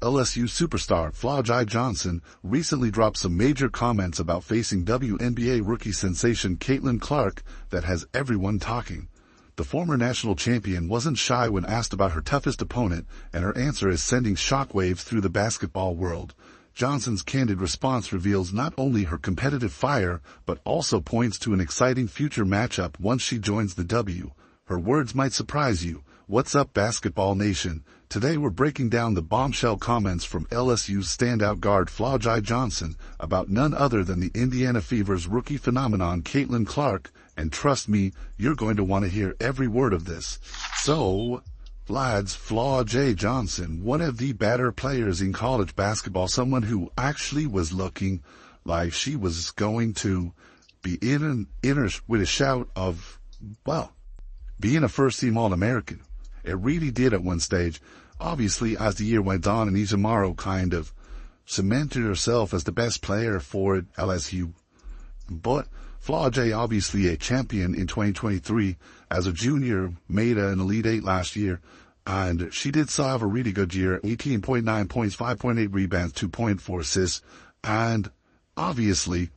LSU superstar Flau'jae Johnson recently dropped some major comments about facing WNBA rookie sensation Caitlin Clark that has everyone talking. The former national champion wasn't shy when asked about her toughest opponent, and her answer is sending shockwaves through the basketball world. Johnson's candid response reveals not only her competitive fire, but also points to an exciting future matchup once she joins the W. Her words might surprise you. What's up, Basketball Nation? Today we're breaking down the bombshell comments from LSU's standout guard Flau'jae Johnson about none other than the Indiana Fever's rookie phenomenon Caitlin Clark, and trust me, you're going to want to hear every word of this. So, lads, Flau'jae Johnson, one of the better players in college basketball, someone who actually was looking like she was going to be in with a shout of, well, being a first-team All-American. It really did at one stage. Obviously, as the year went on and Ijamaro kind of cemented herself as the best player for LSU. But Flau'jae, obviously a champion in 2023, as a junior, made an Elite Eight last year, and she did still have a really good year, 18.9 points, 5.8 rebounds, 2.4 assists, and obviously,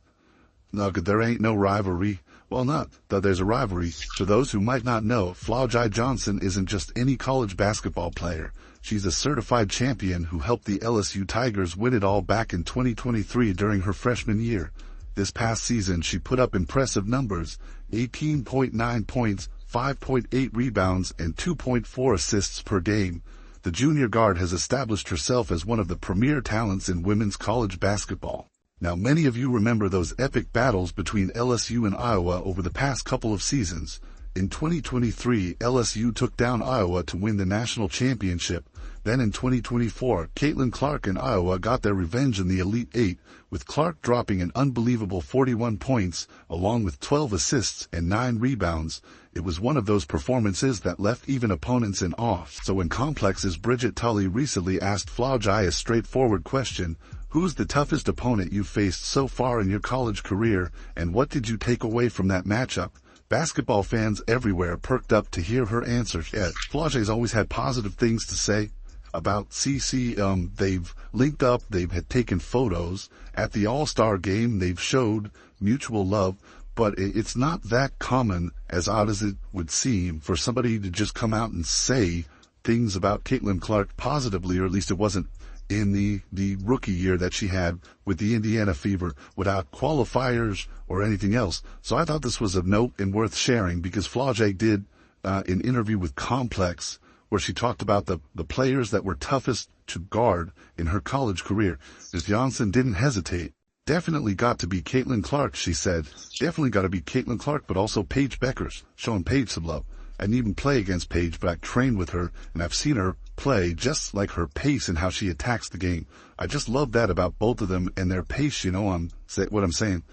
look, there ain't no rivalry. Well, not that there's a rivalry. To those who might not know, Flau'jae Johnson isn't just any college basketball player. She's a certified champion who helped the LSU Tigers win it all back in 2023 during her freshman year. This past season, she put up impressive numbers, 18.9 points, 5.8 rebounds, and 2.4 assists per game. The junior guard has established herself as one of the premier talents in women's college basketball. Now, many of you remember those epic battles between LSU and Iowa over the past couple of seasons. In 2023, LSU took down Iowa to win the national championship. Then in 2024, Caitlin Clark and Iowa got their revenge in the Elite Eight, with Clark dropping an unbelievable 41 points, along with 12 assists and 9 rebounds. It was one of those performances that left even opponents in awe. So in Complex's Bridget Tully recently asked Flau'jae a straightforward question: who's the toughest opponent you've faced so far in your college career, and what did you take away from that matchup? Basketball fans everywhere perked up to hear her answer. Flau'jae's always had positive things to say about CC. They've linked up, they've had taken photos. At the All-Star game, they've showed mutual love, but it's not that common, as odd as it would seem, for somebody to just come out and say things about Caitlin Clark positively, or at least it wasn't in the rookie year that she had with the Indiana Fever, without qualifiers or anything else. So I thought this was of note and worth sharing, because Flau'jae did an interview with Complex where she talked about the players that were toughest to guard in her college career. Ms. Johnson didn't hesitate. Definitely got to be Caitlin Clark, she said. Definitely got to be Caitlin Clark, but also Paige Beckers, showing Paige some love. I didn't even play against Paige, but I trained with her, and I've seen her play, just like her pace and how she attacks the game. I just love that about both of them and their pace, what I'm saying.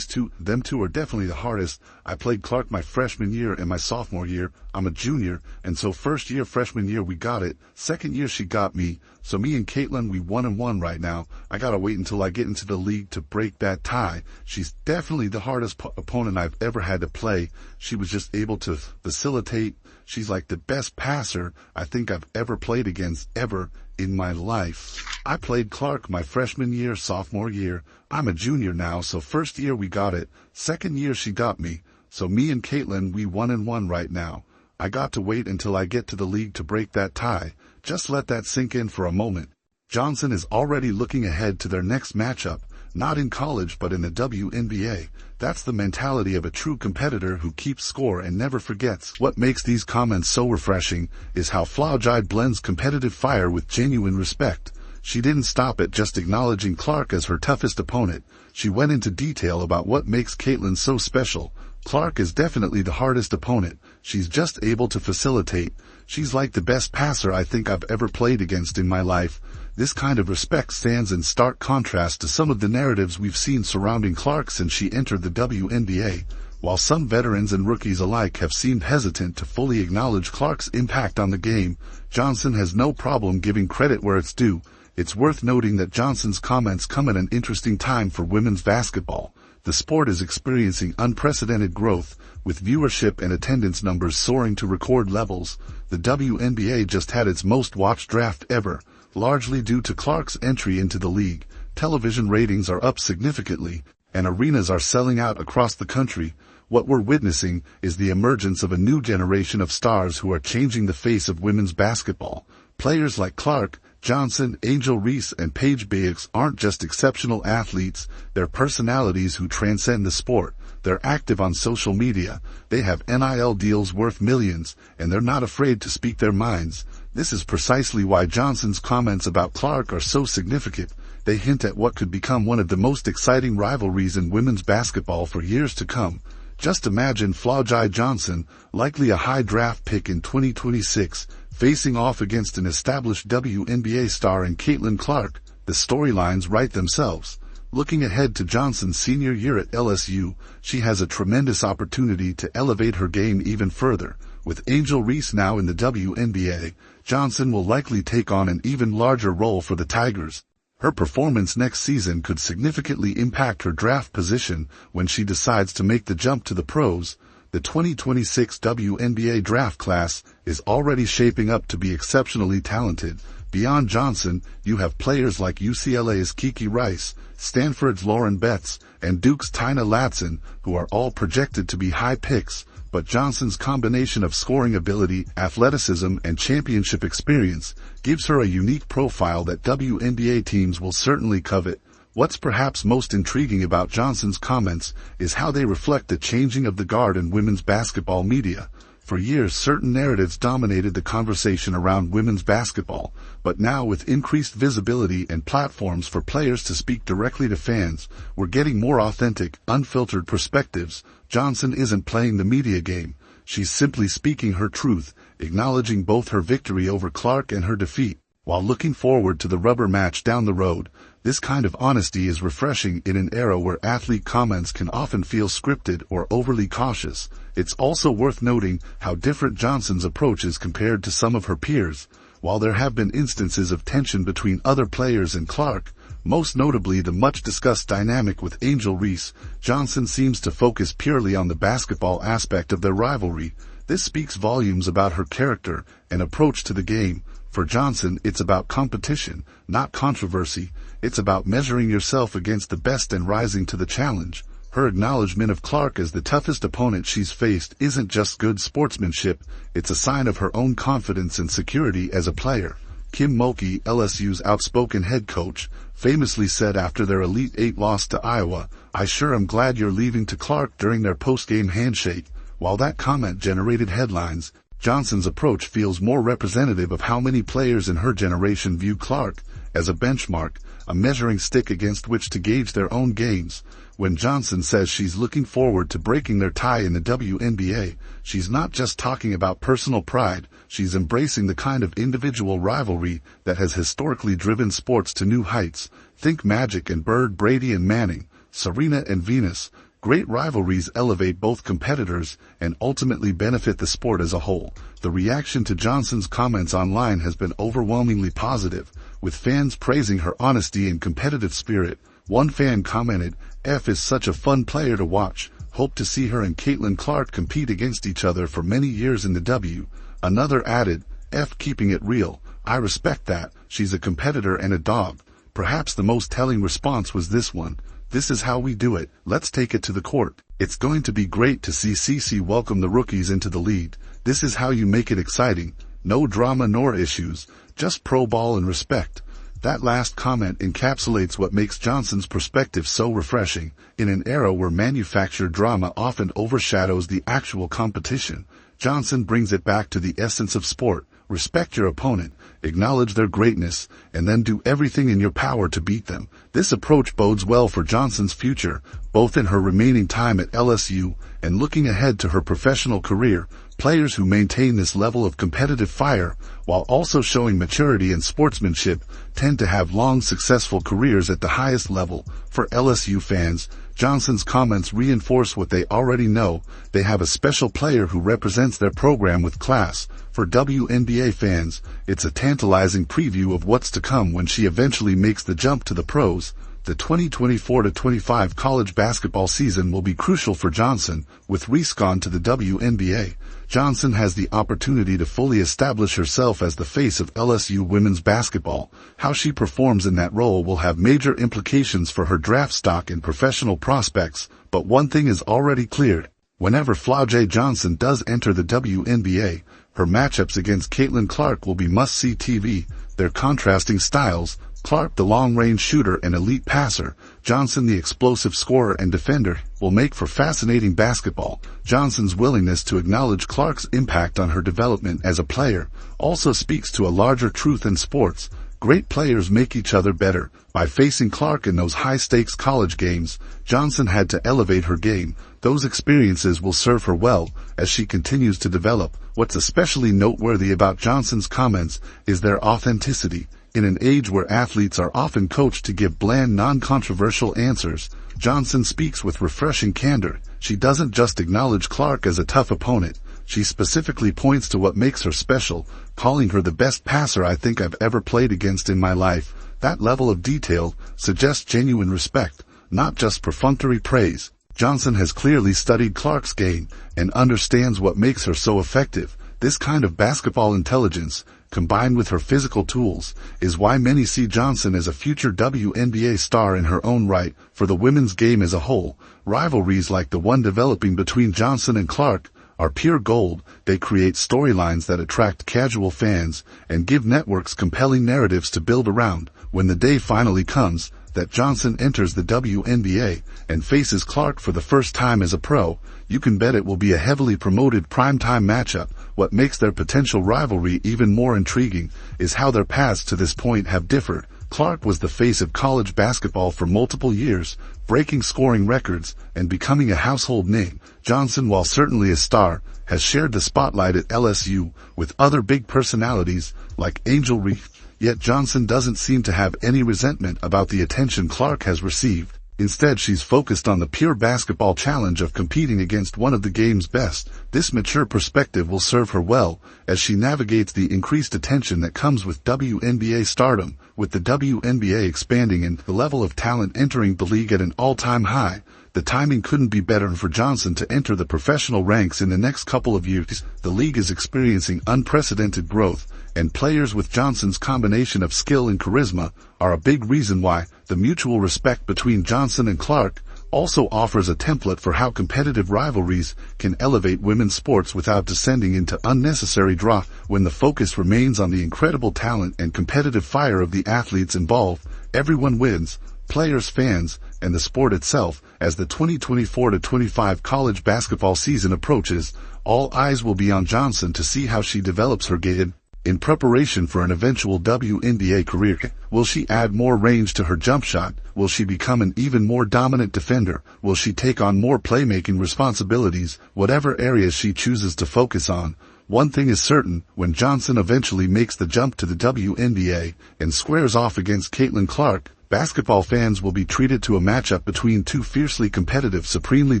Them two are definitely the hardest. I played Clark my freshman year and my sophomore year. I'm a junior, and so first year, freshman year, we got it. Second year, she got me. So me and Caitlin, we 1-1 right now. I gotta wait until I get into the league to break that tie. She's definitely the hardest opponent I've ever had to play. She was just able to facilitate. She's like the best passer I think I've ever played against ever in my life. I played Clark my freshman year, sophomore year. I'm a junior now, so first year we got it. Second year she got me. So me and Caitlin, we 1-1 right now. I got to wait until I get to the league to break that tie. Just let that sink in for a moment. Johnson is already looking ahead to their next matchup, not in college but in the WNBA. That's the mentality of a true competitor who keeps score and never forgets. What makes these comments so refreshing is how Flau'jae blends competitive fire with genuine respect. She didn't stop at just acknowledging Clark as her toughest opponent. She went into detail about what makes Caitlin so special. Clark is definitely the hardest opponent. She's just able to facilitate. She's like the best passer I think I've ever played against in my life. This kind of respect stands in stark contrast to some of the narratives we've seen surrounding Clark since she entered the WNBA. While some veterans and rookies alike have seemed hesitant to fully acknowledge Clark's impact on the game, Johnson has no problem giving credit where it's due. It's worth noting that Johnson's comments come at an interesting time for women's basketball. The sport is experiencing unprecedented growth, with viewership and attendance numbers soaring to record levels. The WNBA just had its most watched draft ever. Largely due to Clark's entry into the league, television ratings are up significantly, and arenas are selling out across the country. What we're witnessing is the emergence of a new generation of stars who are changing the face of women's basketball. Players like Clark, Johnson, Angel Reese, and Paige Biggs aren't just exceptional athletes, they're personalities who transcend the sport. They're active on social media, they have NIL deals worth millions, and they're not afraid to speak their minds. This is precisely why Johnson's comments about Clark are so significant. They hint at what could become one of the most exciting rivalries in women's basketball for years to come. Just imagine Flau'jae Johnson, likely a high draft pick in 2026, facing off against an established WNBA star in Caitlin Clark. The storylines write themselves. Looking ahead to Johnson's senior year at LSU, she has a tremendous opportunity to elevate her game even further. With Angel Reese now in the WNBA, Johnson will likely take on an even larger role for the Tigers. Her performance next season could significantly impact her draft position when she decides to make the jump to the pros. The 2026 WNBA draft class is already shaping up to be exceptionally talented. Beyond Johnson, you have players like UCLA's Kiki Rice, Stanford's Lauren Betts, and Duke's Tina Latson, who are all projected to be high picks. But Johnson's combination of scoring ability, athleticism, and championship experience gives her a unique profile that WNBA teams will certainly covet. What's perhaps most intriguing about Johnson's comments is how they reflect the changing of the guard in women's basketball media. For years, certain narratives dominated the conversation around women's basketball, but now with increased visibility and platforms for players to speak directly to fans, we're getting more authentic, unfiltered perspectives. Johnson isn't playing the media game. She's simply speaking her truth, acknowledging both her victory over Clark and her defeat, while looking forward to the rubber match down the road. This kind of honesty is refreshing in an era where athlete comments can often feel scripted or overly cautious. It's also worth noting how different Johnson's approach is compared to some of her peers. While there have been instances of tension between other players and Clark, most notably the much-discussed dynamic with Angel Reese, Johnson seems to focus purely on the basketball aspect of their rivalry. This speaks volumes about her character and approach to the game. For Johnson, it's about competition, not controversy. It's about measuring yourself against the best and rising to the challenge. Her acknowledgement of Clark as the toughest opponent she's faced isn't just good sportsmanship, it's a sign of her own confidence and security as a player. Kim Mulkey, LSU's outspoken head coach, famously said after their Elite Eight loss to Iowa, "I sure am glad you're leaving to Clark," during their post-game handshake. While that comment generated headlines, Johnson's approach feels more representative of how many players in her generation view Clark as a benchmark, a measuring stick against which to gauge their own games. When Johnson says she's looking forward to breaking their tie in the WNBA, she's not just talking about personal pride, she's embracing the kind of individual rivalry that has historically driven sports to new heights. Think Magic and Bird, Brady and Manning, Serena and Venus. Great rivalries elevate both competitors and ultimately benefit the sport as a whole. The reaction to Johnson's comments online has been overwhelmingly positive, with fans praising her honesty and competitive spirit. One fan commented, "F is such a fun player to watch. Hope to see her and Caitlin Clark compete against each other for many years in the W." Another added, "F keeping it real. I respect that. She's a competitor and a dog." Perhaps the most telling response was this one, "This is how we do it. Let's take it to the court." It's going to be great to see CC welcome the rookies into the league. This is how you make it exciting. No drama nor issues, just pro ball and respect. That last comment encapsulates what makes Johnson's perspective so refreshing. In an era where manufactured drama often overshadows the actual competition, Johnson brings it back to the essence of sport. Respect your opponent, acknowledge their greatness, and then do everything in your power to beat them. This approach bodes well for Johnson's future, both in her remaining time at LSU and looking ahead to her professional career. Players who maintain this level of competitive fire, while also showing maturity and sportsmanship, tend to have long, successful careers at the highest level. For LSU fans, Johnson's comments reinforce what they already know. They have a special player who represents their program with class. For WNBA fans, it's a tantalizing preview of what's to come when she eventually makes the jump to the pros. The 2024-25 college basketball season will be crucial for Johnson. With Reese gone to the WNBA, Johnson has the opportunity to fully establish herself as the face of LSU women's basketball. How she performs in that role will have major implications for her draft stock and professional prospects, but one thing is already clear. Whenever Flau'jae Johnson does enter the WNBA, her matchups against Caitlin Clark will be must-see TV. Their contrasting styles, Clark the long-range shooter and elite passer, Johnson the explosive scorer and defender, will make for fascinating basketball. Johnson's willingness to acknowledge Clark's impact on her development as a player also speaks to a larger truth in sports. Great players make each other better. By facing Clark in those high-stakes college games, Johnson had to elevate her game. Those experiences will serve her well as she continues to develop. What's especially noteworthy about Johnson's comments is their authenticity. In an age where athletes are often coached to give bland, non-controversial answers, Johnson speaks with refreshing candor. She doesn't just acknowledge Clark as a tough opponent. She specifically points to what makes her special, calling her the best passer I think I've ever played against in my life. That level of detail suggests genuine respect, not just perfunctory praise. Johnson has clearly studied Clark's game and understands what makes her so effective. This kind of basketball intelligence, combined with her physical tools, is why many see Johnson as a future WNBA star in her own right. For the women's game as a whole, rivalries like the one developing between Johnson and Clark are pure gold. They create storylines that attract casual fans and give networks compelling narratives to build around. When the day finally comes that Johnson enters the WNBA and faces Clark for the first time as a pro, you can bet it will be a heavily promoted primetime matchup. What makes their potential rivalry even more intriguing is how their paths to this point have differed. Clark was the face of college basketball for multiple years, breaking scoring records and becoming a household name. Johnson, while certainly a star, has shared the spotlight at LSU with other big personalities like Angel Reese. Yet Johnson doesn't seem to have any resentment about the attention Clark has received. Instead, she's focused on the pure basketball challenge of competing against one of the game's best. This mature perspective will serve her well as she navigates the increased attention that comes with WNBA stardom. With the WNBA expanding and the level of talent entering the league at an all-time high, the timing couldn't be better for Johnson to enter the professional ranks in the next couple of years. The league is experiencing unprecedented growth, and players with Johnson's combination of skill and charisma are a big reason why. The mutual respect between Johnson and Clark also offers a template for how competitive rivalries can elevate women's sports without descending into unnecessary drama. When the focus remains on the incredible talent and competitive fire of the athletes involved, everyone wins: players, fans, and the sport itself. As the 2024-25 college basketball season approaches, all eyes will be on Johnson to see how she develops her game. In preparation for an eventual WNBA career, will she add more range to her jump shot? Will she become an even more dominant defender? Will she take on more playmaking responsibilities? Whatever areas she chooses to focus on, one thing is certain: when Johnson eventually makes the jump to the WNBA and squares off against Caitlin Clark, basketball fans will be treated to a matchup between two fiercely competitive, supremely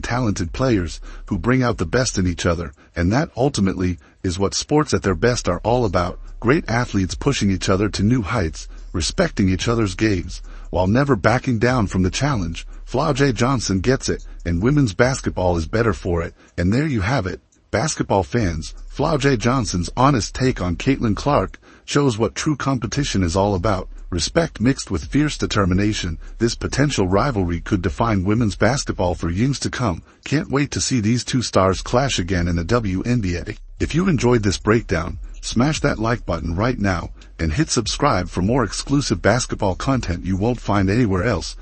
talented players who bring out the best in each other. And that ultimately is what sports at their best are all about: great athletes pushing each other to new heights, respecting each other's games, while never backing down from the challenge. Flau'jae Johnson gets it, and women's basketball is better for it. And there you have it, basketball fans. Flau'jae Johnson's honest take on Caitlin Clark shows what true competition is all about: respect mixed with fierce determination. This potential rivalry could define women's basketball for years to come. Can't wait to see these two stars clash again in the WNBA. If you enjoyed this breakdown, smash that like button right now and hit subscribe for more exclusive basketball content you won't find anywhere else.